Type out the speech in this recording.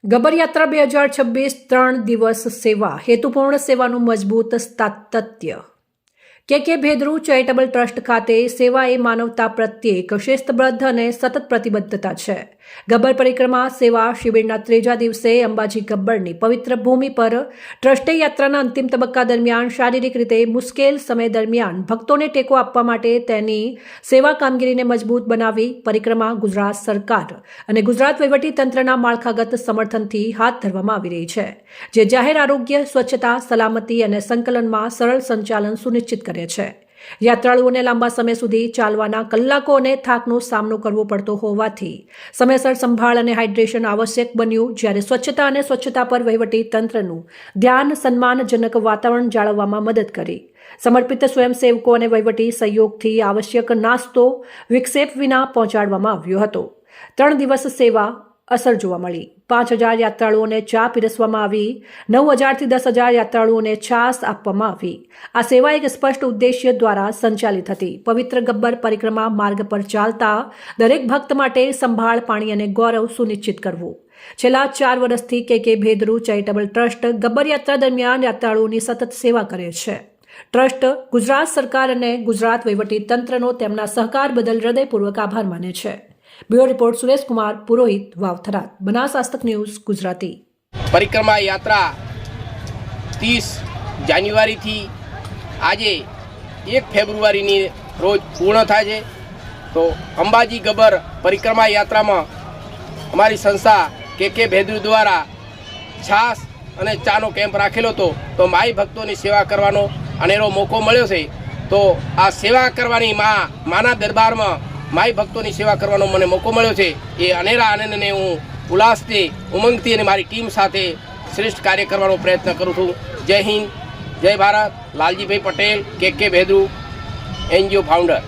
ગબ્બર યાત્રા 2026 3 દિવસ સેવા હેતુપૂર્ણ સેવાનું મજબૂત સાતત્ય કે ભેદરૂ ચેરિટેબલ ટ્રસ્ટ ખાતે સેવા એ માનવતા પ્રત્યે એક શિસ્તબદ્ધ અને સતત પ્રતિબદ્ધતા છે। ગબ્બર પરિક્રમા સેવા શિબિરના ત્રીજા દિવસે અંબાજી ગબ્બરની પવિત્ર ભૂમિ પર ટ્રસ્ટે યાત્રાના અંતિમ તબક્કા દરમિયાન શારીરિક રીતે મુશ્કેલ સમય દરમિયાન ભક્તોને ટેકો આપવા માટે તેની સેવા કામગીરીને મજબૂત બનાવી પરિક્રમા ગુજરાત સરકાર અને ગુજરાત વહીવટીતંત્રના માળખાગત સમર્થનથી હાથ ધરવામાં આવી રહી છે, જે જાહેર આરોગ્ય, સ્વચ્છતા, સલામતી અને સંકલનમાં સરળ સંચાલન સુનિશ્ચિત કરે છે। યાત્રાળુઓને લાંબા સમય સુધી ચાલવાના કલાકો અને થાકનો સામનો કરવો પડતો હોવાથી સમયસર સંભાળ અને હાઇડ્રેશન આવશ્યક બન્યું, જ્યારે સ્વચ્છતા અને સ્વચ્છતા પર વહીવટી તંત્રનું ધ્યાન સન્માનજનક વાતાવરણ જાળવવામાં મદદ કરી। સમર્પિત સ્વયંસેવકો અને વહીવટી સહયોગથી આવશ્યક નાસ્તો વિક્ષેપ વિના પહોંચાડવામાં આવ્યો હતો। 3 દિવસ સેવા અસર જોવા મળી। 5000 યાત્રાળુઓને ચા પીરસવામાં આવી। 9000 થી 10000 યાત્રાળુઓને છાશ આપવામાં આવી। આ સેવા એક સ્પષ્ટ ઉદ્દેશ્ય દ્વારા સંચાલિત હતી। પવિત્ર ગબ્બર પરિક્રમા માર્ગ પર ચાલતા દરેક ભક્ત માટે સંભાળ, પાણી અને ગૌરવ સુનિશ્ચિત કરવું। છેલ્લા 4 વર્ષથી કે ભેદરૂ ચેરિટેબલ ટ્રસ્ટ ગબ્બર યાત્રા દરમિયાન યાત્રાળુઓની સતત સેવા કરે છે। ટ્રસ્ટ ગુજરાત સરકાર અને ગુજરાત વહીવટી તંત્રનો તેમના સહકાર બદલ હૃદયપૂર્વક આભાર માને છે। બ્યુરો રિપોર્ટ સુરેશ કુમાર પુરોહિત, વાવથરા, બનાસ આસ્તક ન્યૂઝ, ગુજરાતી। પરિક્રમા યાત્રા 30 જાન્યુઆરીથી આજે 1 ફેબ્રુઆરીની રોજ પૂર્ણ થાય છે। તો અંબાજી ગબ્બર પરિક્રમા યાત્રામાં અમારી સંસ્થા કે ભેદરૂ દ્વારા છાશ અને ચાનો કેમ્પ રાખેલો હતો। તો માઈ ભક્તોની સેવા કરવાનો અનેરો મોકો મળ્યો છે। તો આ સેવા કરવાની માના દરબારમાં માઈ ભક્તોની સેવા કરવાનો મને મોકો મળ્યો છે। એ અનેરા આનંદને હું ઉલ્લાસથી, ઉમંગથી અને મારી ટીમ સાથે શ્રેષ્ઠ કાર્ય કરવાનો પ્રયત્ન કરું છું। જય હિન્દ, જય ભારત। લાલજીભાઈ પટેલ, કે ભેદરૂ, NGO ફાઉન્ડર।